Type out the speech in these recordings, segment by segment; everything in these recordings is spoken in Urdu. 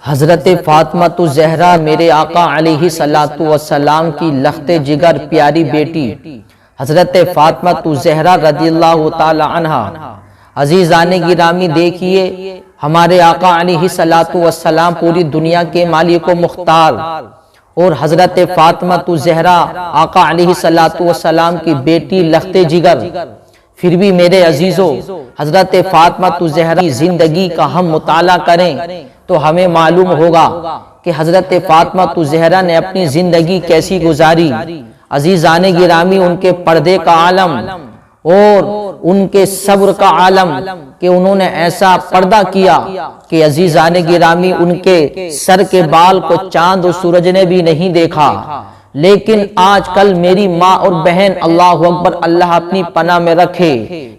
حضرت فاطمہ الزہرا میرے آقا علیہ الصلوۃ والسلام کی لخت جگر پیاری بیٹی حضرت فاطمہ الزہرا رضی اللہ تعالی عنہا۔ عزیزان گرامی دیکھیے، ہمارے آقا علیہ الصلوۃ والسلام پوری دنیا کے مالک و مختار، اور حضرت فاطمہ الزہرا آقا علیہ الصلوۃ والسلام کی بیٹی لخت جگر۔ پھر بھی میرے عزیزو، حضرت فاطمہ الزہرا کی زندگی کا ہم مطالعہ کریں تو ہمیں معلوم ہوگا کہ حضرت فاطمہ الزہرا نے اپنی زندگی کیسی گزاری۔ عزیزان گرامی، ان کے پردے کا عالم اور ان کے صبر کا عالم کہ انہوں نے ایسا پردہ کیا کہ عزیزان گرامی ان کے سر کے بال کو چاند و سورج نے بھی نہیں دیکھا۔ لیکن آج کل میری ماں اور بہن، اللہ اکبر، اللہ اپنی پناہ میں رکھے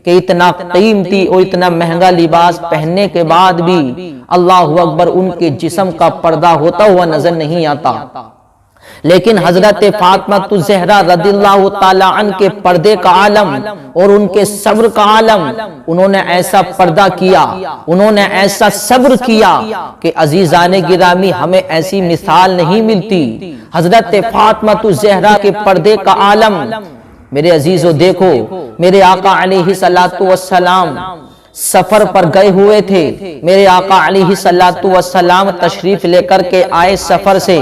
کہ اتنا قیمتی اور اتنا مہنگا لباس پہننے کے بعد بھی اللہ اکبر ان کے جسم کا پردہ ہوتا ہوا نظر نہیں آتا۔ لیکن حضرت فاطمہ الزہرا رضی اللہ تعالی عنہ کے پردے کا عالم اور ان کے صبر کا عالم، انہوں نے ایسا پردہ کیا، انہوں نے ایسا صبر کیا کہ عزیزان گرامی ہمیں ایسی مثال نہیں ملتی۔ حضرت فاطمہ الزہرا کے پردے کا عالم، میرے عزیزو دیکھو، میرے آقا علیہ الصلوۃ والسلام سفر پر گئے ہوئے تھے۔ میرے آقا علیہ الصلوۃ والسلام تشریف لے کر کے آئے سفر سے،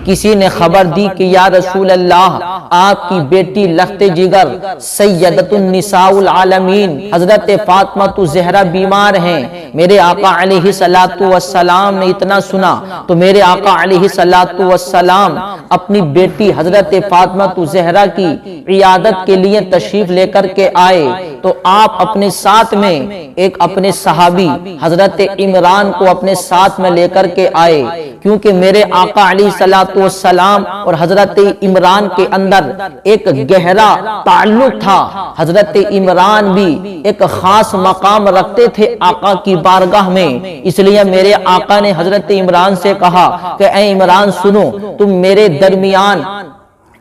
کسی نے خبر دی کہ یا رسول اللہ، آپ کی بیٹی لخت جگر سیدۃ النساء العالمین حضرت فاطمہ الزہرا بیمار ہیں۔ میرے آقا علیہ الصلوۃ والسلام نے اتنا سنا تو میرے آقا علیہ الصلوۃ والسلام اپنی بیٹی حضرت فاطمہ الزہرا کی عیادت کے لیے تشریف لے کر کے آئے تو آپ اپنے ساتھ میں ایک اپنے صحابی حضرت عمران کو اپنے ساتھ میں لے کر کے آئے، کیونکہ میرے آقا علیہ الصلوۃ والسلام اور حضرت عمران کے اندر ایک گہرا تعلق تھا۔ حضرت عمران بھی ایک خاص مقام رکھتے تھے آقا کی بارگاہ میں، اس لیے میرے آقا نے حضرت عمران سے کہا کہ اے عمران سنو، تم میرے درمیان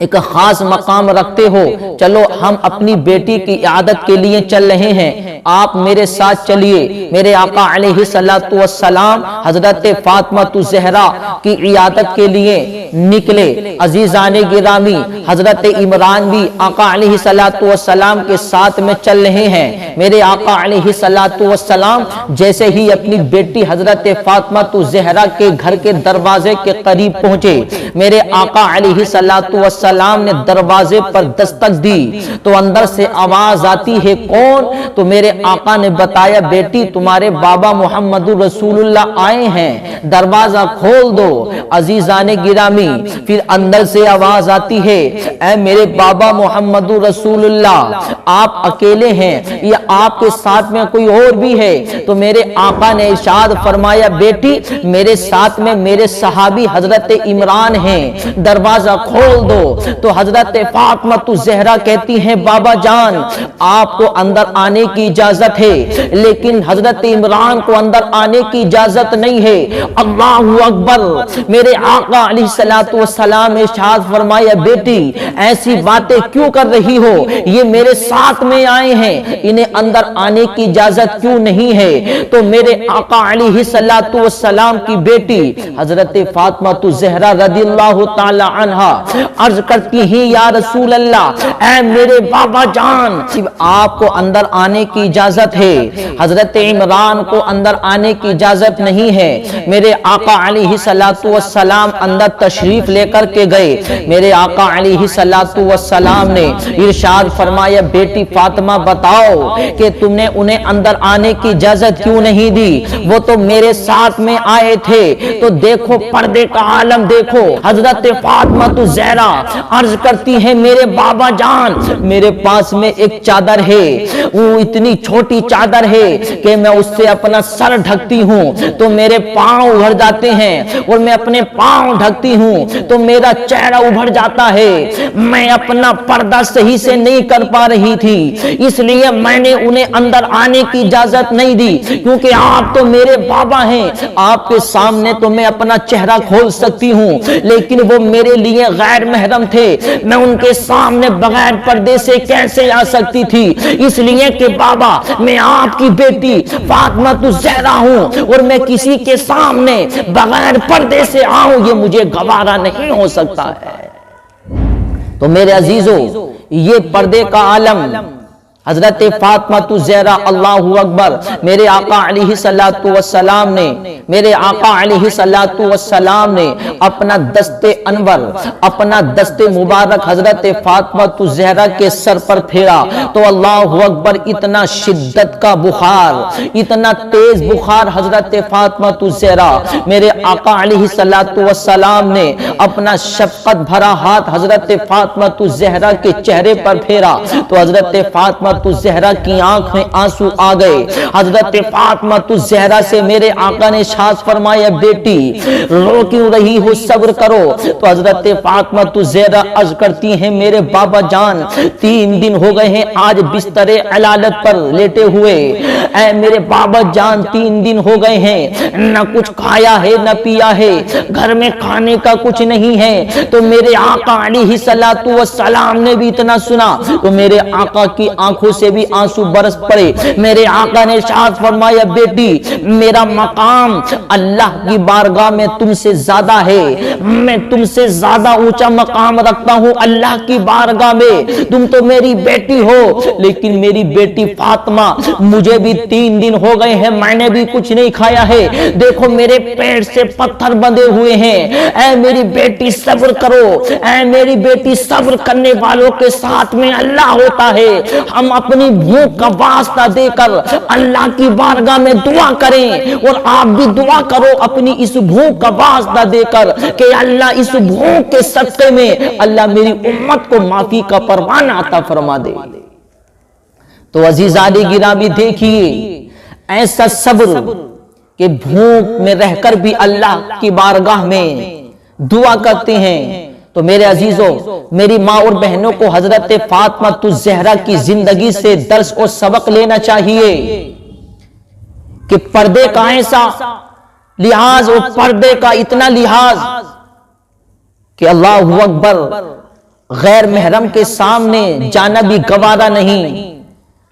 ایک خاص مقام رکھتے ہو، چلو ہم اپنی بیٹی کی عیادت کے لیے چل رہے ہیں، آپ میرے ساتھ چلیے۔ میرے آقا علیہ الصلوۃ والسلام حضرت فاطمہ الزہرا کی عیادت کے لیے نکلے۔ عزیزان گرامی، حضرت عمران بھی آقا علیہ الصلوۃ والسلام کے ساتھ میں چل رہے ہیں۔ میرے آقا علیہ الصلوۃ والسلام جیسے ہی اپنی بیٹی حضرت فاطمہ الزہرا کے گھر کے دروازے کے قریب پہنچے، میرے آقا علیہ الصلوۃ والسلام نے دروازے پر دستک دی تو اندر سے آواز آتی ہے، کون؟ تو میرے آقا نے بتایا، بیٹی تمہارے بابا محمد رسول اللہ آئے ہیں، دروازہ کھول دو۔ عزیزان گرامی، پھر اندر سے آواز آتی ہے، اے میرے بابا محمد رسول اللہ، آپ اکیلے ہیں یا آپ کے ساتھ میں کوئی اور بھی ہے؟ تو میرے آقا نے ارشاد فرمایا، بیٹی میرے ساتھ میں میرے صحابی حضرت عمران ہیں، دروازہ کھول دو۔ تو حضرت فاطمہ الزہرا کہتی ہیں، بابا جان آپ کو اندر آنے کی اجازت ہے، لیکن حضرت عمران کو اندر آنے کی اجازت نہیں ہے۔ اللہ اکبر! میرے آقا علیہ الصلوۃ والسلام نے ارشاد فرمایا، بیٹی ایسی باتیں کیوں کر رہی ہو؟ یہ میرے ساتھ میں آئے ہیں، انہیں اندر آنے کی اجازت کیوں نہیں ہے؟ تو میرے آقا علیہ الصلوۃ والسلام کی بیٹی حضرت فاطمہ الزہرا رضی اللہ تعالی عنہا عرض کرتی ہیں، یا رسول اللہ، اے میرے بابا جان، آپ کو اندر آنے کی اجازت ہے، حضرت عمران کو اندر آنے کی اجازت نہیں ہے۔ میرے آقا علیہ الصلوۃ والسلام اندر تشریف لے کر کے گئے۔ میرے آقا علیہ الصلوۃ والسلام نے ارشاد فرمایا، بیٹی فاطمہ بتاؤ کہ تم نے انہیں اندر آنے کی اجازت کیوں نہیں دی؟ وہ تو میرے ساتھ میں آئے تھے۔ تو دیکھو پردے کا عالم دیکھو، حضرت فاطمہ الزہرا عرض کرتی ہے، میرے بابا جان میرے پاس میں ایک چادر ہے، وہ اتنی چھوٹی چادر ہے کہ میں اس سے اپنا سر ڈھکتی ہوں تو میرے پاؤں ابھر جاتے ہیں، اور میں اپنے پاؤں ڈھکتی ہوں تو میرا چہرہ ابھر جاتا ہے۔ میں اپنا پردہ صحیح سے نہیں کر پا رہی تھی، اس لیے میں نے انہیں اندر آنے کی اجازت نہیں دی، کیونکہ آپ تو میرے بابا ہیں، آپ کے سامنے تو میں اپنا چہرہ کھول سکتی ہوں، لیکن وہ میرے لیے غیر محرم محرم تھے، میں ان کے سامنے بغیر پردے سے کیسے آ سکتی تھی؟ اس لیے کہ بابا میں آپ کی بیٹی فاطمہ الزہرا ہوں اور میں کسی کے سامنے بغیر پردے سے آؤں یہ مجھے گوارا نہیں ہو سکتا ہے۔ تو میرے عزیزو، یہ پردے کا عالم حضرت فاطمہ الزہرا، اللہ اکبر، میرے آقا علیہ الصلوۃ والسلام نے اپنا دست انور، اپنا دست مبارک حضرت فاطمہ الزہرا کے سر پر پھیرا تو اللہ اکبر، اتنا شدت کا بخار، اتنا تیز بخار حضرت فاطمہ الزہرا، میرے آقا علیہ الصلوۃ والسلام نے اپنا شفقت بھرا ہاتھ حضرت فاطمہ الزہرا کے چہرے پر پھیرا تو حضرت فاطمہ الزہرا کی آنکھ میں آنسو آ گئے۔ حضرت فاطمہ الزہرا سے میرے آقا نے ارشاد فرمایا، بیٹی رو کیوں رہی ہو، صبر کرو۔ تو حضرت فاطمہ الزہرا عرض کرتی ہیں، میرے بابا جان 3 دن ہو گئے ہیں آج بستر علالت پر لیٹے ہوئے، اے میرے بابا جان 3 دن ہو گئے ہیں، نہ کچھ کھایا ہے نہ پیا ہے، گھر میں کھانے کا کچھ نہیں ہے۔ تو میرے آقا علیہ الصلوۃ والسلام نے بھی اتنا سنا تو میرے آقا کی آنکھوں سے بھی آنسو برس پڑے۔ میرے آقا نے ارشاد فرمایا، بیٹی میرا مقام اللہ کی بارگاہ میں تم سے زیادہ ہے، میں تم سے زیادہ اونچا مقام رکھتا ہوں اللہ کی بارگاہ میں، تم تو میری بیٹی ہو لیکن میری بیٹی فاطمہ، مجھے بھی 3 دن ہو گئے ہیں، میں نے بھی کچھ نہیں کھایا ہے، دیکھو میرے پیٹ سے پتھر بندھے ہوئے ہیں، اے میری بیٹی صبر کرو، اے میری بیٹی صبر کرنے والوں کے ساتھ میں اللہ ہوتا ہے۔ ہم اپنی بھوک کا واسطہ دے کر اللہ کی بارگاہ میں دعا کریں اور آپ بھی دعا کرو اپنی اس بھوک کا واسطہ دے کر کہ اللہ اس بھوک کے صدقے میں اللہ میری امت کو معافی کا پروانہ عطا فرما دے۔ تو عزیزان گرامی دیکھیے ایسا صبر کہ بھوک میں رہ کر بھی اللہ کی بارگاہ میں دعا کرتے ہیں۔ تو میرے عزیزوں، میری ماں اور بہنوں کو حضرت فاطمہ الزہرا کی زندگی سے درس اور سبق لینا چاہیے کہ پردے کا ایسا لحاظ اور پردے کا اتنا لحاظ کہ اللہ اکبر، غیر محرم کے سامنے جانا بھی گوارا نہیں۔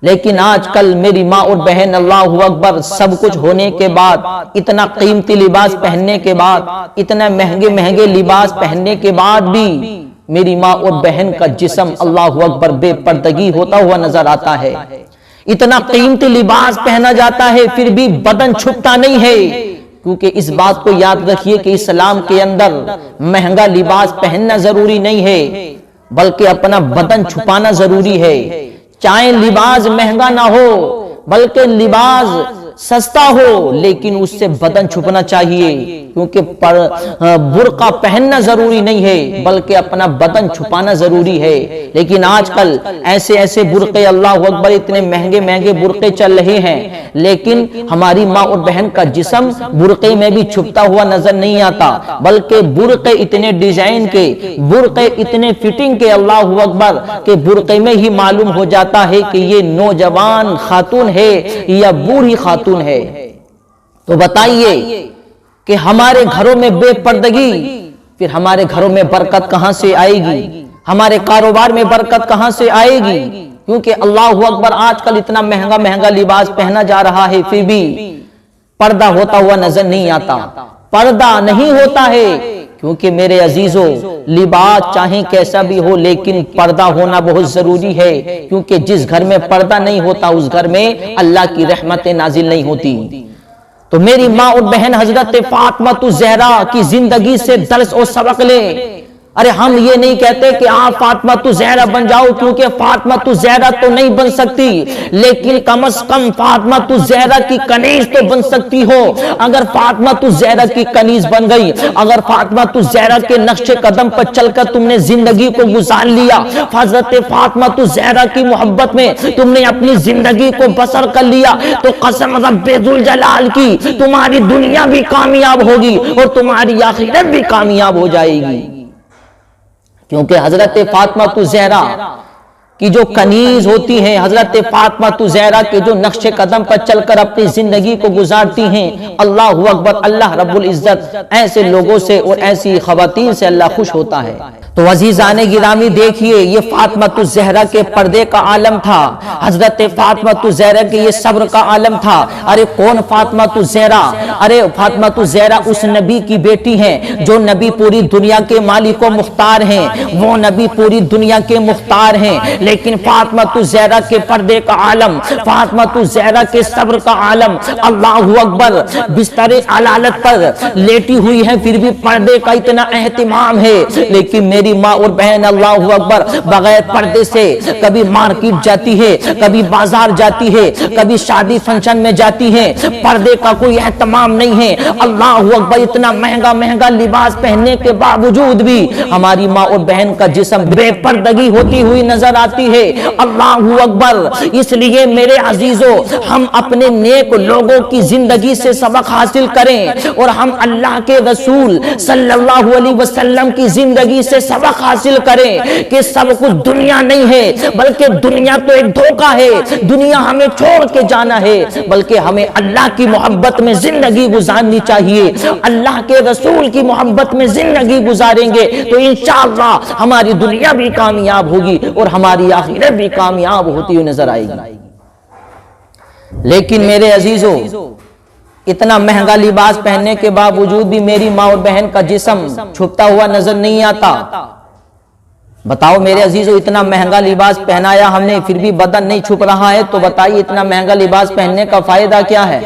لیکن آج کل میری ماں اور بہن اللہ اکبر سب کچھ ہونے کے بعد، اتنا قیمتی لباس پہننے کے بعد، اتنا مہنگے لباس پہننے کے بعد بھی میری ماں اور بہن کا جسم اللہ اکبر بے پردگی ہوتا ہوا نظر آتا ہے۔ اتنا قیمتی لباس پہنا جاتا ہے پھر بھی بدن چھپتا نہیں ہے، کیونکہ اس بات کو یاد رکھیے کہ اسلام کے اندر مہنگا لباس پہننا ضروری نہیں ہے بلکہ اپنا بدن چھپانا ضروری ہے۔ چاہے لباس مہنگا نہ ہو بلکہ لباس سستا ہو لیکن اس سے بدن چھپنا چاہیے، کیونکہ برقع پہننا ضروری نہیں ہے بلکہ اپنا بدن چھپانا ضروری ہے۔ لیکن آج کل ایسے برقعے اللہ اکبر اتنے مہنگے برقعے چل رہے ہیں، لیکن ہماری ماں اور بہن کا جسم برقعے میں بھی چھپتا ہوا نظر نہیں آتا، بلکہ برقعے اتنے ڈیزائن کے، برقعے اتنے فٹنگ کے اللہ اکبر کہ برقعے میں ہی معلوم ہو جاتا ہے کہ یہ نوجوان خاتون ہے یا بوڑھی خاتون ہے۔ تو بتائیے کہ ہمارے گھروں میں بے پردگی، پھر ہمارے گھروں میں برکت کہاں سے آئے گی؟ ہمارے کاروبار میں برکت کہاں سے آئے گی؟ کیونکہ اللہ اکبر آج کل اتنا مہنگا لباس پہنا جا رہا ہے پھر بھی پردہ ہوتا ہوا نظر نہیں آتا، پردہ نہیں ہوتا ہے۔ کیونکہ میرے عزیزوں، لباس چاہے کیسا بھی ہو لیکن پردہ ہونا بہت ضروری ہے، کیونکہ جس گھر میں پردہ نہیں ہوتا اس گھر میں اللہ کی رحمتیں نازل نہیں ہوتی۔ تو میری ماں اور بہن حضرت فاطمہ الزہرا کی زندگی سے درس اور سبق لیں۔ ارے ہم یہ نہیں کہتے کہ آپ فاطمہ الزہرا بن جاؤ، کیونکہ فاطمہ الزہرا تو نہیں بن سکتی، لیکن کم از کم فاطمہ الزہرا کی کنیز تو بن سکتی ہو۔ اگر فاطمہ الزہرا کی کنیز بن گئی، اگر فاطمہ الزہرا کے نقش قدم پر چل کر تم نے زندگی کو گزار لیا، حضرت فاطمہ الزہرا کی محبت میں تم نے اپنی زندگی کو بسر کر لیا، تو قسم رب ذوالجلال کی تمہاری دنیا بھی کامیاب ہوگی اور تمہاری آخرت بھی کامیاب ہو جائے گی۔ کیونکہ حضرت فاطمہ الزہرا کی جو کنیز ہوتی ہیں، حضرت فاطمہ زہرا کے جو نقش قدم پر چل کر اپنی زندگی کو گزارتی ہیں، اللہ اکبر، اللہ رب العزت ایسے لوگوں سے اور ایسی خواتین سے اللہ خوش ہوتا ہے۔ تو عزیزان گرامی دیکھیے، یہ فاطمہ زہرا کے پردے کا عالم تھا، حضرت فاطمہ زہرا کے یہ صبر کا عالم تھا۔ ارے کون فاطمہ زہرا؟ ارے فاطمہ زہرا اس نبی کی بیٹی ہیں جو نبی پوری دنیا کے مالک و مختار ہیں، وہ نبی پوری دنیا کے مختار ہیں، لیکن فاطمہ زہرا کے پردے کا عالم، فاطمہ زہرا کے صبر کا عالم، اللہ اکبر، بستر علالت پر لیٹی ہوئی ہے پھر بھی پردے کا اتنا اہتمام ہے۔ لیکن میری ماں اور بہن اللہ اکبر بغیر پردے سے کبھی مارکیٹ جاتی ہے، کبھی بازار جاتی ہے، کبھی شادی فنکشن میں جاتی ہے، پردے کا کوئی اہتمام نہیں ہے۔ اللہ اکبر، اتنا مہنگا مہنگا لباس پہننے کے باوجود بھی ہماری ماں اور بہن کا جسم بے پردگی ہوتی ہوئی نظر آتی ہے۔ اللہ اکبر، اس لیے میرے عزیزو، ہم اپنے نیک لوگوں کی زندگی سے سبق حاصل کریں اور ہم اللہ کے رسول صلی اللہ علیہ وسلم کی زندگی سے سبق حاصل کریں کہ سب کچھ دنیا نہیں ہے، بلکہ دنیا تو ایک دھوکہ ہے، دنیا ہمیں چھوڑ کے جانا ہے، بلکہ ہمیں اللہ کی محبت میں زندگی گزارنی چاہیے۔ اللہ کے رسول کی محبت میں زندگی گزاریں گے تو انشاءاللہ ہماری دنیا بھی کامیاب ہوگی اور ہماری آخرت بھی کامیاب ہوتی ہوئی نظر آئے گی۔ لیکن میرے عزیزو، اتنا مہنگا لباس پہننے کے باوجود بھی میری ماں اور بہن کا جسم چھپتا ہوا نظر نہیں آتا۔ بتاؤ میرے عزیزو، اتنا مہنگا لباس پہنایا ہم نے پھر بھی بدن نہیں چھپ رہا ہے، تو بتائیے اتنا مہنگا لباس پہننے کا فائدہ کیا ہے؟